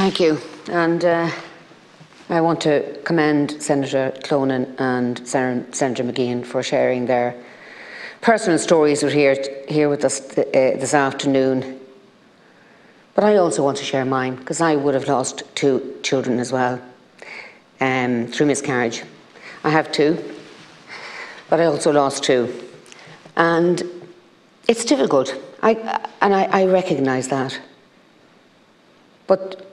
Thank you. And I want to commend Senator Clonan and Senator McGeehan for sharing their personal stories here with us this afternoon. But I also want to share mine, because I would have lost 2 children as well through miscarriage. I have 2, but I also lost 2. And it's difficult, I recognise that. But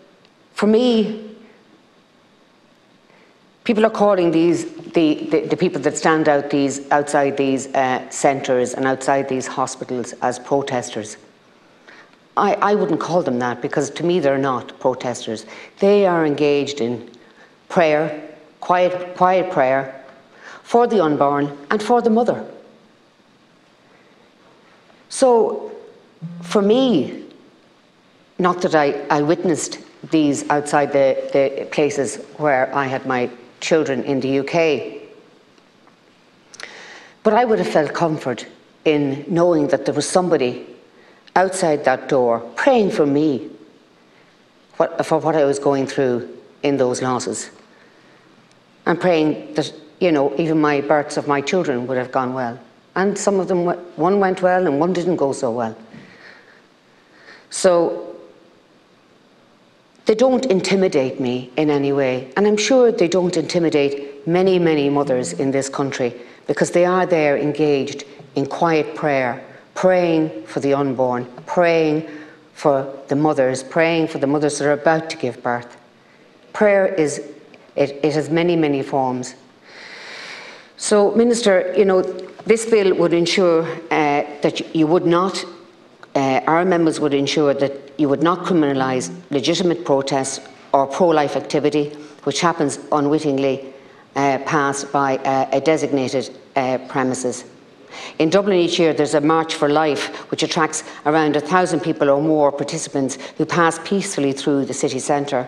for me, people are calling the people that stand outside these centres and outside these hospitals as protesters. I wouldn't call them that, because to me they're not protesters. They are engaged in prayer, quiet prayer, for the unborn and for the mother. So, for me, not that I witnessed these outside the places where I had my children in the UK, but I would have felt comfort in knowing that there was somebody outside that door praying for me for what I was going through in those losses, and praying that, you know, even my births of my children would have gone well. And some of them, one went well and one didn't go so well. So they don't intimidate me in any way. And I'm sure they don't intimidate many, many mothers in this country, because they are there engaged in quiet prayer, praying for the unborn, praying for the mothers that are about to give birth. Prayer it has many, many forms. So, Minister, you know, this bill would ensure that you would not, our amendments would ensure that you would not criminalise legitimate protests or pro-life activity, which happens unwittingly passed by a designated premises. In Dublin each year there's a March for Life, which attracts around 1,000 people or more participants who pass peacefully through the city centre.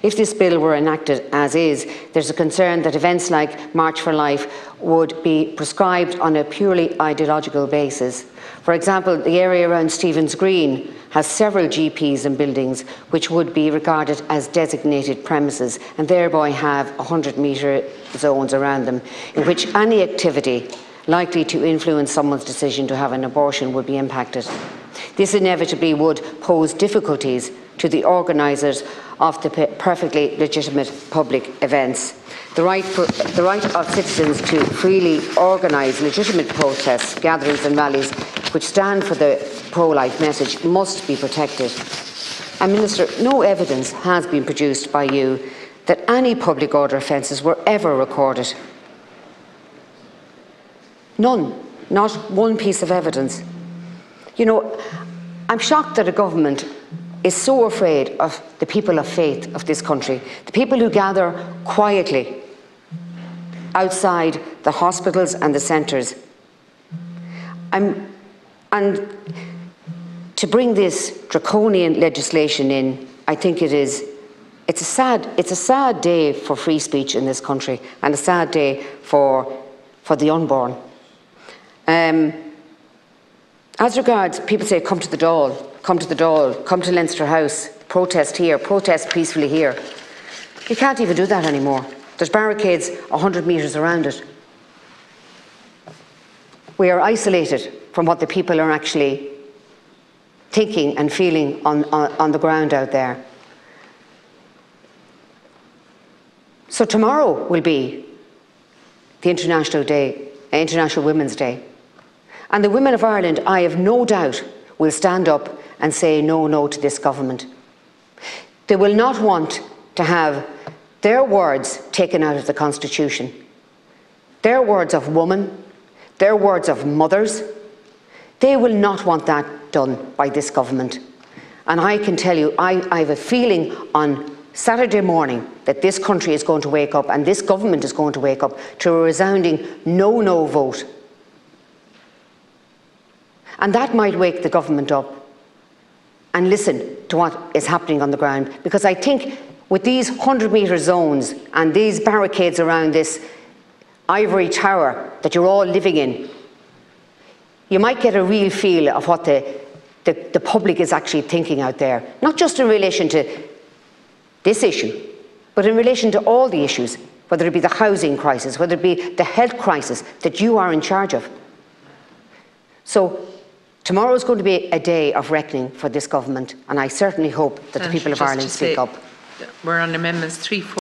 If this bill were enacted as is, there's a concern that events like March for Life would be prescribed on a purely ideological basis. For example, the area around Stephen's Green has several GPs and buildings which would be regarded as designated premises, and thereby have 100-metre zones around them, in which any activity likely to influence someone's decision to have an abortion would be impacted. This inevitably would pose difficulties to the organisers of the perfectly legitimate public events. The right of citizens to freely organise legitimate protests, gatherings and rallies which stand for the pro-life message must be protected. And Minister, no evidence has been produced by you that any public order offences were ever recorded. None, not one piece of evidence. You know, I'm shocked that a government is so afraid of the people of faith of this country, the people who gather quietly outside the hospitals and the centres. And to bring this draconian legislation in, I think it's a sad day for free speech in this country, and a sad day for the unborn. As regards, people say, come to the Dáil, come to the Dáil, come to Leinster House, protest here, protest peacefully here. You can't even do that anymore. There's barricades 100 metres around it. We are isolated from what the people are actually thinking and feeling on the ground out there. So tomorrow will be the International Women's Day. And the women of Ireland, I have no doubt, will stand up and say no to this government. They will not want to have their words taken out of the Constitution. Their words of woman, their words of mothers, they will not want that done by this government. And I can tell you, I have a feeling on Saturday morning that this country is going to wake up, and this government is going to wake up to a resounding no vote. And that might wake the government up and listen to what is happening on the ground. Because I think with these 100-metre zones and these barricades around this ivory tower that you're all living in, you might get a real feel of what the public is actually thinking out there. Not just in relation to this issue, but in relation to all the issues, whether it be the housing crisis, whether it be the health crisis that you are in charge of. So tomorrow is going to be a day of reckoning for this government, and I certainly hope that the people of Ireland speak up. We're on amendments 3, 4.